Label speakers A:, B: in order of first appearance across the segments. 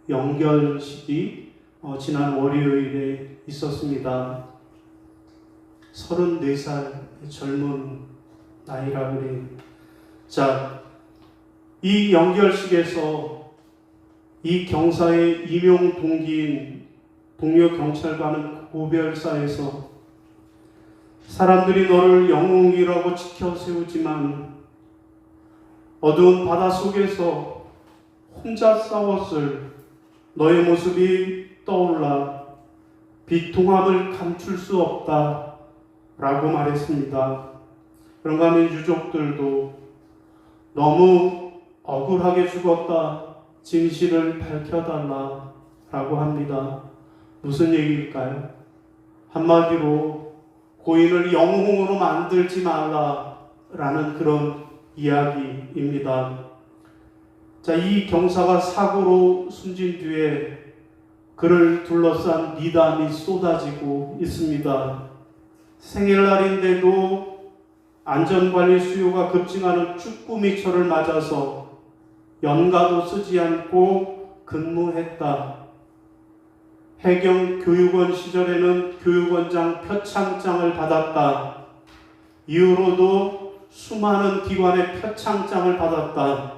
A: 영결식이 지난 월요일에 있었습니다. 34살 젊은 나이라 그래요. 자, 이 영결식에서 이 경사의 임용 동기인 동료 경찰관은 고별사에서 사람들이 너를 영웅이라고 지켜 세우지만 어두운 바다 속에서 혼자 싸웠을 너의 모습이 떠올라 비통함을 감출 수 없다 라고 말했습니다. 그런가 하면 유족들도 너무 억울하게 죽었다, 진실을 밝혀달라 라고 합니다. 무슨 얘기일까요? 한마디로 고인을 영웅으로 만들지 말라 라는 그런 이야기입니다. 자, 이 경사가 사고로 숨진 뒤에 그를 둘러싼 미담이 쏟아지고 있습니다. 생일날인데도 안전관리 수요가 급증하는 쭈꾸미철을 맞아서 연가도 쓰지 않고 근무했다. 해경 교육원 시절에는 교육원장 표창장을 받았다. 이후로도 수많은 기관의 표창장을 받았다.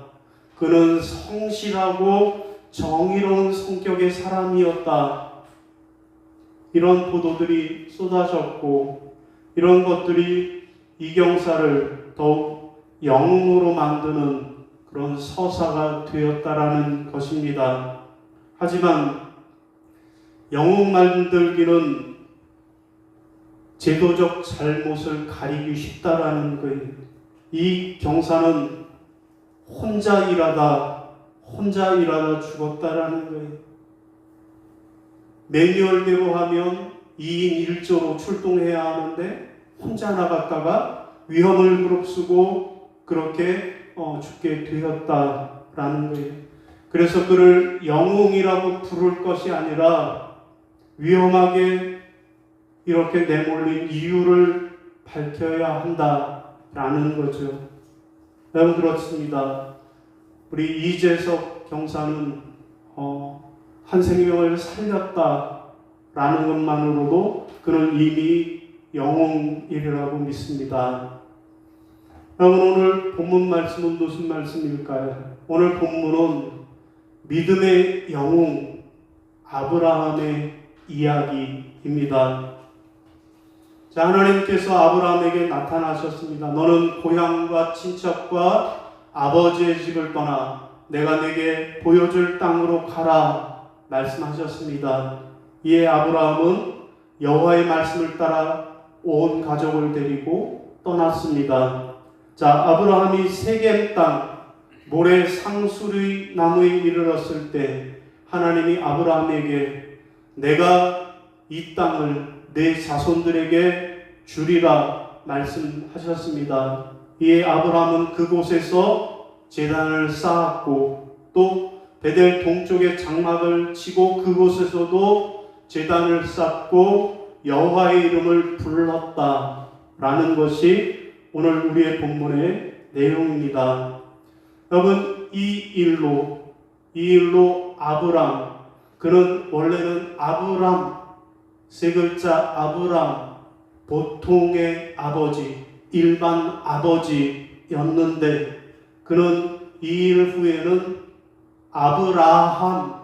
A: 그는 성실하고 정의로운 성격의 사람이었다. 이런 보도들이 쏟아졌고 이런 것들이 이경사를 더욱 영웅으로 만드는 그런 서사가 되었다라는 것입니다. 하지만 영웅 만들기는 제도적 잘못을 가리기 쉽다라는 거예요. 이 경사는 혼자 일하다 죽었다라는 거예요. 매뉴얼대로 하면 2인 1조로 출동해야 하는데 혼자 나갔다가 위험을 무릅쓰고 그렇게 죽게 되었다라는 거예요. 그래서 그를 영웅이라고 부를 것이 아니라 위험하게 이렇게 내몰린 이유를 밝혀야 한다라는 거죠. 여러분 그렇습니다. 우리 이재석 경사는 한 생명을 살렸다라는 것만으로도 그는 이미 영웅이라고 믿습니다. 여러분 오늘 본문 말씀은 무슨 말씀일까요? 오늘 본문은 믿음의 영웅 아브라함의 이야기입니다. 자, 하나님께서 아브라함에게 나타나셨습니다. 너는 고향과 친척과 아버지의 집을 떠나 내가 내게 보여줄 땅으로 가라 말씀하셨습니다. 이에 아브라함은 여호와의 말씀을 따라 온 가족을 데리고 떠났습니다. 자, 아브라함이 세겜 땅 모래 상수리 나무에 이르렀을 때 하나님이 아브라함에게 내가 이 땅을 내 자손들에게 주리라 말씀하셨습니다. 이에 아브라함은 그곳에서 제단을 쌓았고 또 베델 동쪽에 장막을 치고 그곳에서도 제단을 쌓고 여호와의 이름을 불렀다라는 것이 오늘 우리의 본문의 내용입니다. 여러분 이 일로 아브람, 그는 원래는 아브람, 세 글자 아브람, 보통의 아버지, 일반 아버지였는데 그는 이 일 후에는 아브라함,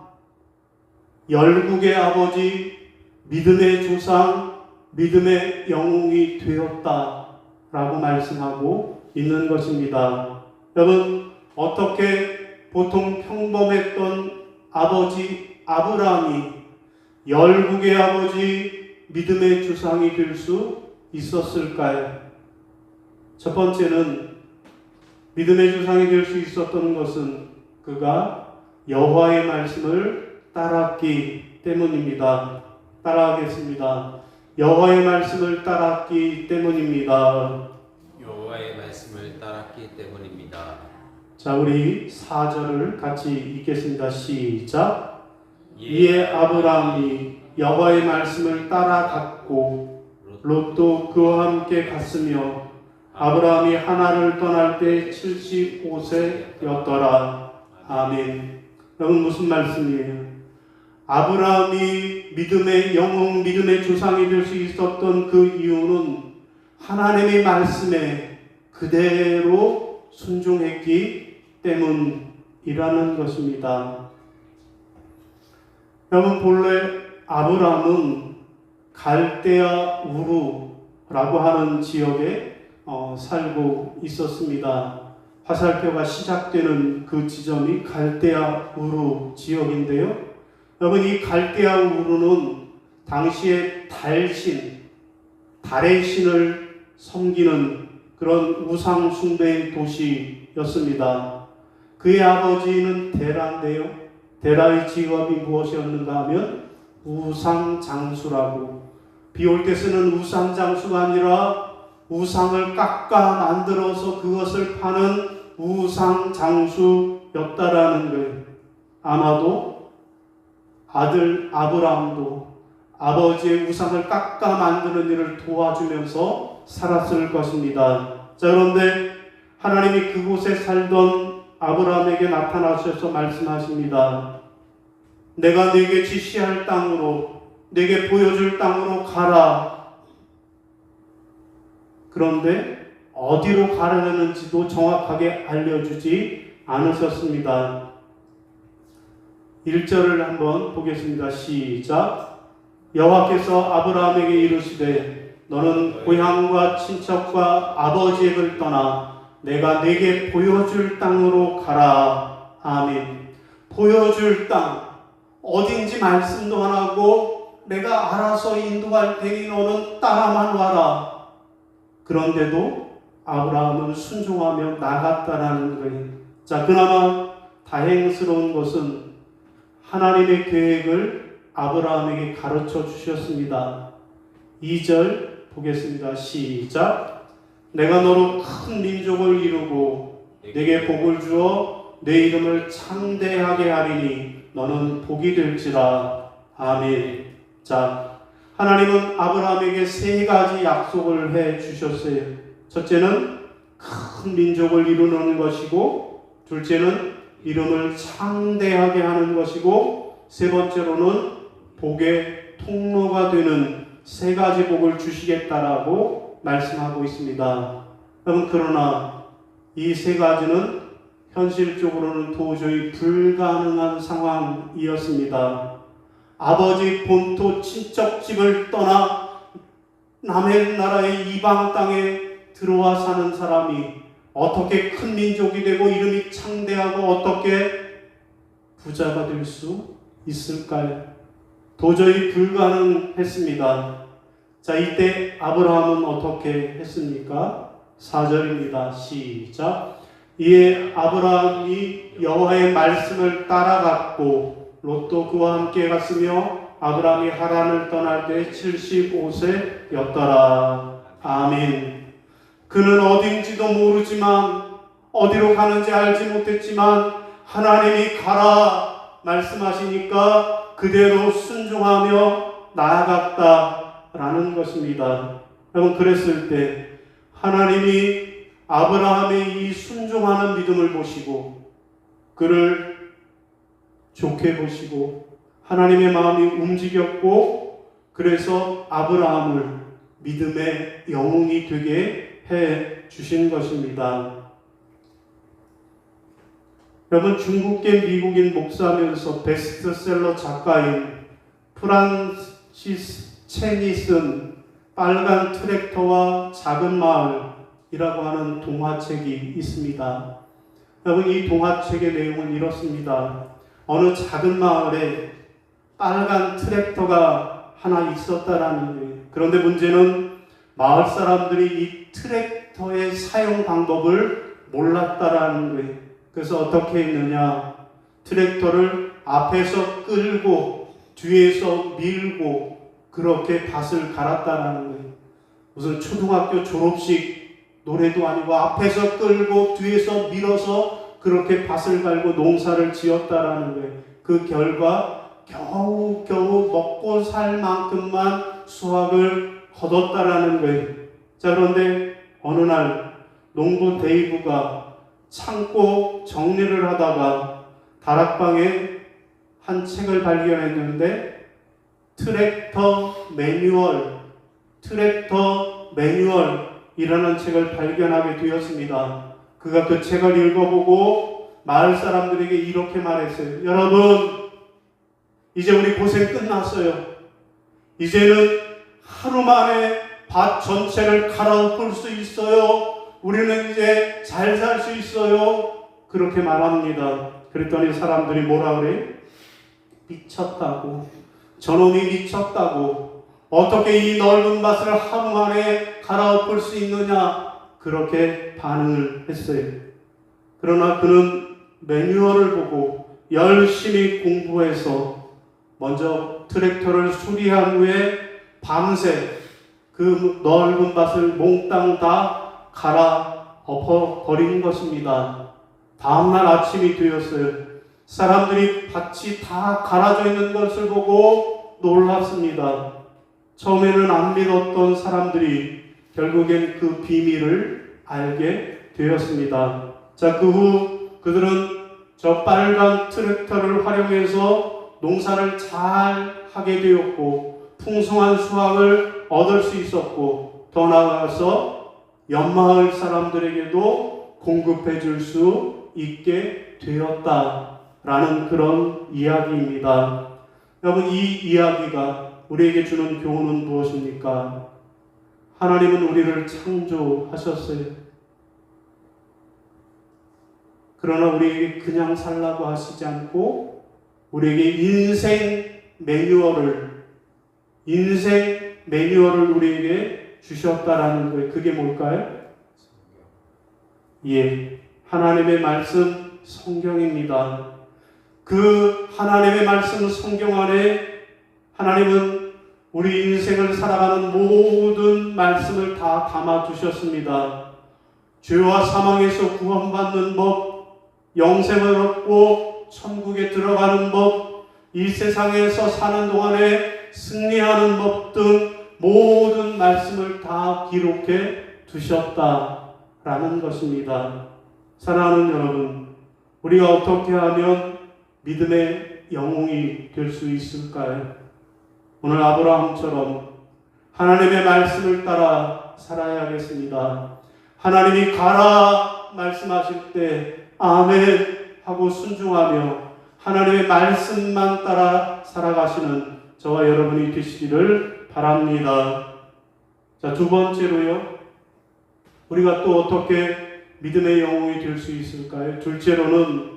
A: 열국의 아버지, 믿음의 조상, 믿음의 영웅이 되었다라고 말씀하고 있는 것입니다. 여러분 어떻게 보통 평범했던 아버지 아브라함이 열국의 아버지, 믿음의 조상이 될 수 있었을까요? 첫 번째는 믿음의 조상이 될 수 있었던 것은 그가 여호와의 말씀을 따랐기 때문입니다. 따라하겠습니다. 여호와의 말씀을 따랐기 때문입니다.
B: 여호와의 말씀을 따랐기 때문입니다.
A: 자, 우리 4절을 같이 읽겠습니다. 시작. 이에 아브라함이 여호와의 말씀을 따라갔고 롯도 그와 함께 갔으며 아브라함이 하나를 떠날 때 75세였더라. 아멘. 여러분 무슨 말씀이에요? 아브라함이 믿음의 영웅, 믿음의 조상이 될 수 있었던 그 이유는 하나님의 말씀에 그대로 순종했기 때문이라는 것입니다. 여러분 본래 아브라함은 갈대아 우르라고 하는 지역에 살고 있었습니다. 화살표가 시작되는 그 지점이 갈대아 우르 지역인데요. 여러분 이 갈대아 우르는 당시에 달의 신을 섬기는 그런 우상 숭배의 도시였습니다. 그의 아버지는 데라인데요. 데라의 직업이 무엇이었는가 하면 우상장수라고, 비 올 때 쓰는 우상장수가 아니라 우상을 깎아 만들어서 그것을 파는 우상장수였다라는 거예요. 아마도 아들 아브라함도 아버지의 우상을 깎아 만드는 일을 도와주면서 살았을 것입니다. 자, 그런데 하나님이 그곳에 살던 아브라함에게 나타나셔서 말씀하십니다. 내가 네게 지시할 땅으로, 네게 보여줄 땅으로 가라. 그런데 어디로 가라는지도 정확하게 알려주지 않으셨습니다. 1절을 한번 보겠습니다. 시작. 여호와께서 아브라함에게 이르시되 너는 고향과 친척과 아버지의 집을 떠나 내가 네게 보여줄 땅으로 가라. 아멘. 보여줄 땅, 어딘지 말씀도 안 하고 내가 알아서 인도할 테니 너는 따라만 와라. 그런데도 아브라함은 순종하며 나갔다라는 거예요. 자, 그나마 다행스러운 것은 하나님의 계획을 아브라함에게 가르쳐 주셨습니다. 2절 보겠습니다. 시작. 내가 너로 큰 민족을 이루고 내게 복을 주어 내 이름을 창대하게 하리니 너는 복이 될지라. 아멘. 자, 하나님은 아브라함에게 세 가지 약속을 해 주셨어요. 첫째는 큰 민족을 이루는 것이고, 둘째는 이름을 창대하게 하는 것이고, 세 번째로는 복의 통로가 되는 세 가지 복을 주시겠다라고 말씀하고 있습니다. 그러나 이 세 가지는 현실적으로는 도저히 불가능한 상황이었습니다. 아버지 본토 친척집을 떠나 남의 나라의 이방 땅에 들어와 사는 사람이 어떻게 큰 민족이 되고 이름이 창대하고 어떻게 부자가 될 수 있을까요? 도저히 불가능했습니다. 자, 이때 아브라함은 어떻게 했습니까? 4절입니다. 시작. 이에 아브라함이 여호와의 말씀을 따라갔고 롯도 그와 함께 갔으며 아브라함이 하란을 떠날 때 75세였더라. 아멘. 그는 어딘지도 모르지만, 어디로 가는지 알지 못했지만 하나님이 가라 말씀하시니까 그대로 순종하며 나아갔다라는 것입니다. 여러분, 그랬을 때 하나님이 아브라함의 이 순종하는 믿음을 보시고 그를 좋게 보시고 하나님의 마음이 움직였고, 그래서 아브라함을 믿음의 영웅이 되게 해 주신 것입니다. 여러분, 중국계 미국인 목사면서 베스트셀러 작가인 프란시스 첸이 쓴 빨간 트랙터와 작은 마을이라고 하는 동화책이 있습니다. 여러분, 이 동화책의 내용은 이렇습니다. 어느 작은 마을에 빨간 트랙터가 하나 있었다라는 거예요. 그런데 문제는 마을 사람들이 이 트랙터의 사용 방법을 몰랐다라는 거예요. 그래서 어떻게 했느냐? 트랙터를 앞에서 끌고 뒤에서 밀고 그렇게 밭을 갈았다라는 거예요. 무슨 초등학교 졸업식 노래도 아니고 앞에서 끌고 뒤에서 밀어서 그렇게 밭을 갈고 농사를 지었다라는 거예요. 그 결과 겨우 먹고 살 만큼만 수확을 거뒀다라는 거예요. 자, 그런데 어느 날 농부 데이브가 창고 정리를 하다가 다락방에 한 책을 발견했는데 트랙터 매뉴얼이라는 책을 발견하게 되었습니다. 그가 그 책을 읽어보고 마을 사람들에게 이렇게 말했어요. 여러분, 이제 우리 고생 끝났어요. 이제는 하루 만에 밭 전체를 갈아엎을 수 있어요. 우리는 이제 잘 살 수 있어요. 그렇게 말합니다. 그랬더니 사람들이 뭐라 그래? 미쳤다고. 저놈이 미쳤다고. 어떻게 이 넓은 밭을 하루 만에 갈아엎을 수 있느냐? 그렇게 반응을 했어요. 그러나 그는 매뉴얼을 보고 열심히 공부해서 먼저 트랙터를 수리한 후에 밤새 그 넓은 밭을 몽땅 다 갈아엎어 버린 것입니다. 다음날 아침이 되었어요. 사람들이 밭이 다 갈아져 있는 것을 보고 놀랐습니다. 처음에는 안 믿었던 사람들이 결국엔 그 비밀을 알게 되었습니다. 자, 그 후 그들은 저 빨간 트랙터를 활용해서 농사를 잘 하게 되었고 풍성한 수확을 얻을 수 있었고 더 나아가서 옆마을 사람들에게도 공급해 줄 수 있게 되었다라는 그런 이야기입니다. 여러분, 이 이야기가 우리에게 주는 교훈은 무엇입니까? 하나님은 우리를 창조하셨어요. 그러나 우리에게 그냥 살라고 하시지 않고 우리에게 인생 매뉴얼을 우리에게 주셨다라는 거예요. 그게 뭘까요? 예, 하나님의 말씀 성경입니다. 그 하나님의 말씀 성경 안에 하나님은 우리 인생을 살아가는 모든 말씀을 다 담아 주셨습니다. 죄와 사망에서 구원받는 법, 영생을 얻고 천국에 들어가는 법, 이 세상에서 사는 동안에 승리하는 법 등 모든 말씀을 다 기록해 두셨다라는 것입니다. 사랑하는 여러분, 우리가 어떻게 하면 믿음의 영웅이 될 수 있을까요? 오늘 아브라함처럼 하나님의 말씀을 따라 살아야겠습니다. 하나님이 가라 말씀하실 때 아멘 하고 순종하며 하나님의 말씀만 따라 살아가시는 저와 여러분이 되시기를 바랍니다. 자, 두 번째로요. 우리가 또 어떻게 믿음의 영웅이 될 수 있을까요? 둘째로는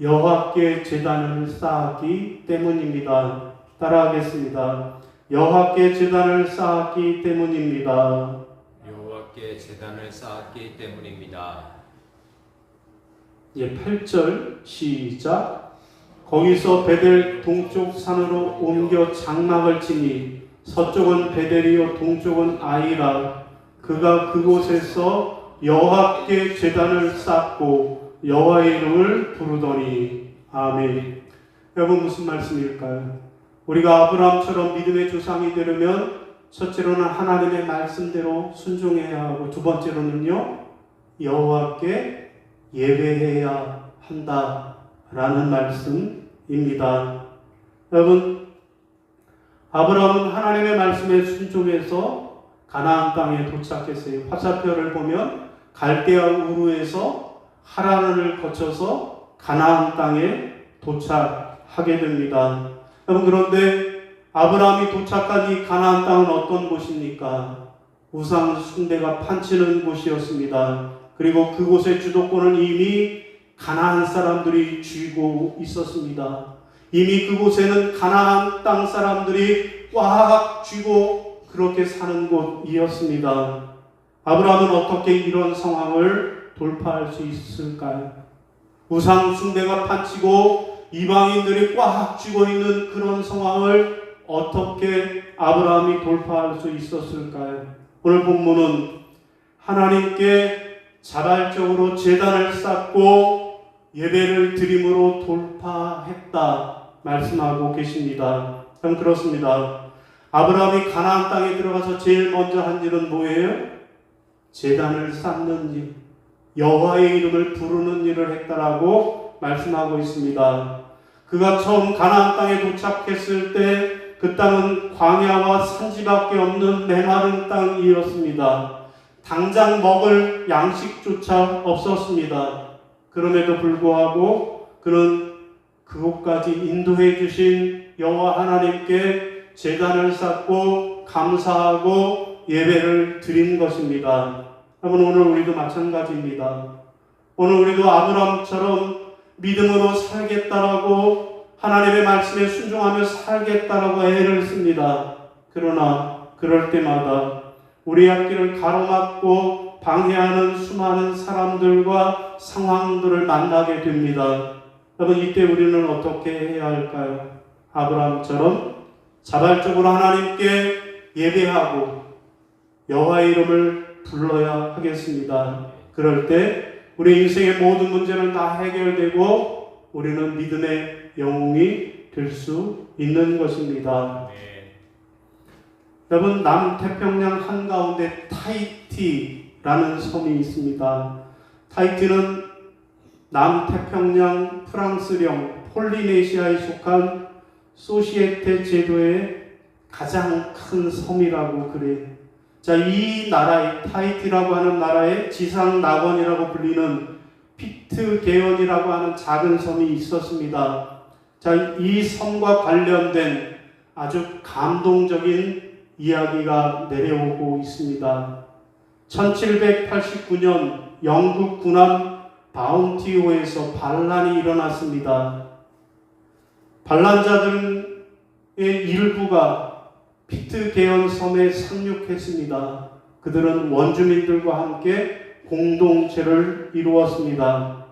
A: 여호와께 제단을 쌓았기 때문입니다. 따라하겠습니다. 여호와께 제단을 쌓았기 때문입니다.
B: 여호와께 제단을 쌓았기 때문입니다.
A: 예, 8절 시작. 거기서 베델 동쪽 산으로 옮겨 장막을 치니 서쪽은 베델이요 동쪽은 아이라. 그가 그곳에서 여호와께 제단을 쌓고 여호와의 이름을 부르더니. 아멘. 여러분, 무슨 말씀일까요? 우리가 아브라함처럼 믿음의 조상이 되려면 첫째로는 하나님의 말씀대로 순종해야 하고 두 번째로는요, 여호와께 예배해야 한다라는 말씀입니다. 여러분, 아브라함은 하나님의 말씀에 순종해서 가나안 땅에 도착했어요. 화살표를 보면 갈대아 우르에서 하란을 거쳐서 가나안 땅에 도착하게 됩니다. 여러분, 그런데 아브라함이 도착한 이 가나안 땅은 어떤 곳입니까? 우상 숭배가 판치는 곳이었습니다. 그리고 그곳의 주도권은 이미 가나안 사람들이 쥐고 있었습니다. 이미 그곳에는 가나안 땅 사람들이 꽉 쥐고 그렇게 사는 곳이었습니다. 아브라함은 어떻게 이런 상황을 돌파할 수 있을까요? 우상 숭배가 판치고 이방인들이 꽉 쥐고 있는 그런 상황을 어떻게 아브라함이 돌파할 수 있었을까요? 오늘 본문은 하나님께 자발적으로 제단을 쌓고 예배를 드림으로 돌파했다 말씀하고 계십니다. 참 그렇습니다. 아브라함이 가나안 땅에 들어가서 제일 먼저 한 일은 뭐예요? 제단을 쌓는 일, 여호와의 이름을 부르는 일을 했다라고 말씀하고 있습니다. 그가 처음 가나안 땅에 도착했을 때 그 땅은 광야와 산지밖에 없는 메마른 땅이었습니다. 당장 먹을 양식조차 없었습니다. 그럼에도 불구하고 그는 그곳까지 인도해 주신 여호와 하나님께 제단을 쌓고 감사하고 예배를 드린 것입니다. 여러분, 오늘 우리도 마찬가지입니다. 오늘 우리도 아브라함처럼 믿음으로 살겠다라고 하나님의 말씀에 순종하며 살겠다라고 애를 씁니다. 그러나 그럴 때마다 우리 앞길을 가로막고 방해하는 수많은 사람들과 상황들을 만나게 됩니다. 여러분, 이때 우리는 어떻게 해야 할까요? 아브라함처럼 자발적으로 하나님께 예배하고 여호와의 이름을 불러야 하겠습니다. 그럴 때 우리 인생의 모든 문제는 다 해결되고 우리는 믿음의 영웅이 될 수 있는 것입니다. 여러분, 남태평양 한가운데 타히티라는 섬이 있습니다. 타히티는 남태평양 프랑스령 폴리네시아에 속한 소시에테 제도의 가장 큰 섬이라고 그래요. 자, 이 나라의 타히티라고 하는 나라의 지상 낙원이라고 불리는 피트게온이라고 하는 작은 섬이 있었습니다. 자, 이 섬과 관련된 아주 감동적인 이야기가 내려오고 있습니다. 1789년 영국 군함 바운티호에서 반란이 일어났습니다. 반란자들의 일부가 피트게온 섬에 상륙했습니다. 그들은 원주민들과 함께 공동체를 이루었습니다.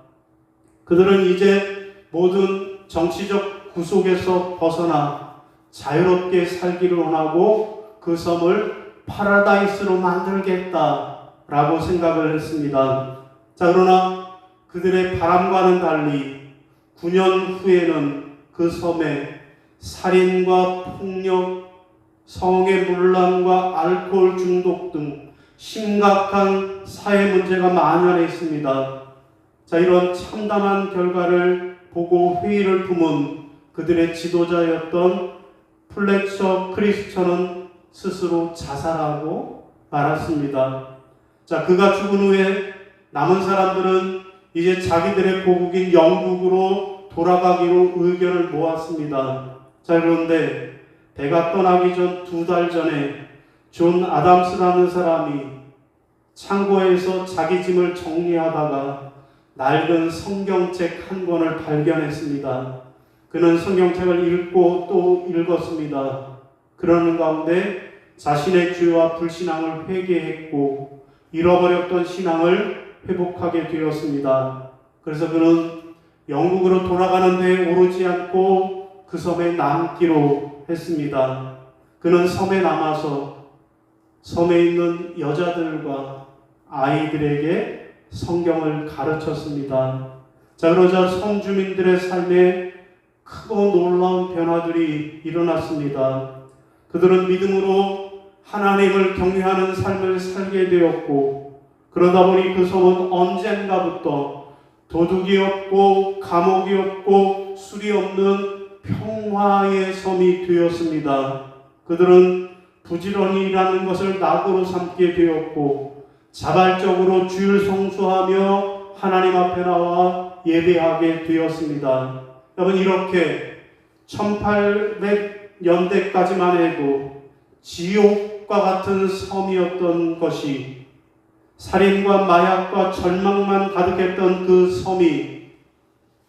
A: 그들은 이제 모든 정치적 구속에서 벗어나 자유롭게 살기를 원하고 그 섬을 파라다이스로 만들겠다라고 생각을 했습니다. 자, 그러나 그들의 바람과는 달리 9년 후에는 그 섬에 살인과 폭력, 성의 문란과 알코올 중독 등 심각한 사회 문제가 만연했습니다. 자, 이런 참담한 결과를 보고 회의를 품은 그들의 지도자였던 플래처 크리스천은 스스로 자살하고 말았습니다. 자, 그가 죽은 후에 남은 사람들은 이제 자기들의 고국인 영국으로 돌아가기로 의견을 모았습니다. 자, 그런데 배가 떠나기 전 2달 전에 존 아담스라는 사람이 창고에서 자기 짐을 정리하다가 낡은 성경책 한 권을 발견했습니다. 그는 성경책을 읽고 또 읽었습니다. 그러는 가운데 자신의 죄와 불신앙을 회개했고 잃어버렸던 신앙을 회복하게 되었습니다. 그래서 그는 영국으로 돌아가는 데에 오르지 않고 그 섬에 남기로 했습니다. 그는 섬에 남아서 섬에 있는 여자들과 아이들에게 성경을 가르쳤습니다. 자, 그러자 섬 주민들의 삶에 크고 놀라운 변화들이 일어났습니다. 그들은 믿음으로 하나님을 경외하는 삶을 살게 되었고, 그러다 보니 그 섬은 언젠가부터 도둑이 없고 감옥이 없고 술이 없는 평화의 섬이 되었습니다. 그들은 부지런히 일하는 것을 낙으로 삼게 되었고 자발적으로 주일 성수하며 하나님 앞에 나와 예배하게 되었습니다. 여러분, 이렇게 1800년대까지만 해도 지옥과 같은 섬이었던 것이, 살인과 마약과 절망만 가득했던 그 섬이,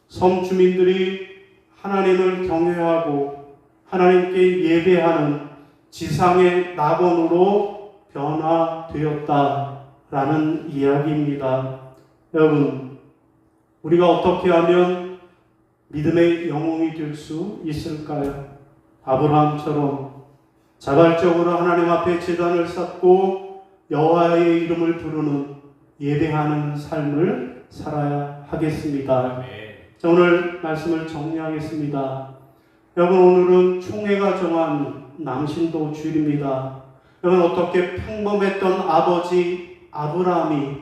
A: 섬 주민들이 하나님을 경외하고 하나님께 예배하는 지상의 낙원으로 변화되었다라는 이야기입니다. 여러분, 우리가 어떻게 하면 믿음의 영웅이 될 수 있을까요? 아브라함처럼 자발적으로 하나님 앞에 제단을 쌓고 여호와의 이름을 부르는 예배하는 삶을 살아야 하겠습니다. 자, 오늘 말씀을 정리하겠습니다. 여러분, 오늘은 총회가 정한 남신도 주일입니다. 여러분, 어떻게 평범했던 아버지 아브라함이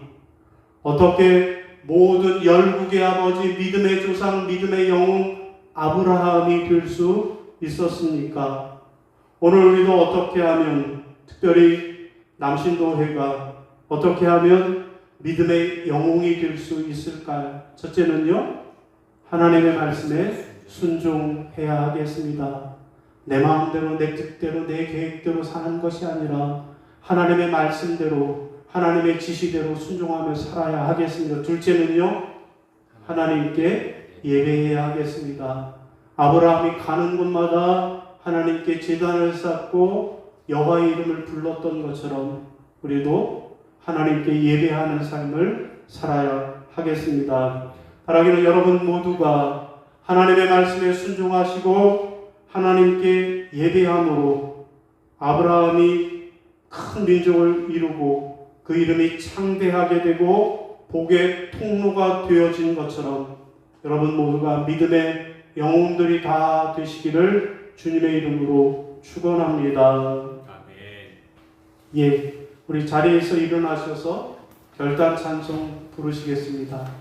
A: 어떻게 모든 열국의 아버지, 믿음의 조상, 믿음의 영웅 아브라함이 될 수 있었습니까? 오늘 우리도 어떻게 하면, 특별히 남신도회가 어떻게 하면 믿음의 영웅이 될 수 있을까요? 첫째는요, 하나님의 말씀에 순종해야 하겠습니다. 내 마음대로, 내 뜻대로, 내 계획대로 사는 것이 아니라 하나님의 말씀대로, 하나님의 지시대로 순종하며 살아야 하겠습니다. 둘째는요, 하나님께 예배해야 하겠습니다. 아브라함이 가는 곳마다 하나님께 제단을 쌓고 여호와의 이름을 불렀던 것처럼 우리도 하나님께 예배하는 삶을 살아야 하겠습니다. 바라기는 여러분 모두가 하나님의 말씀에 순종하시고 하나님께 예배함으로 아브라함이 큰 민족을 이루고 그 이름이 창대하게 되고 복의 통로가 되어진 것처럼 여러분 모두가 믿음의 영웅들이 다 되시기를 주님의 이름으로 축원합니다.
B: 아멘.
A: 예, 우리 자리에서 일어나셔서 결단 찬송 부르시겠습니다.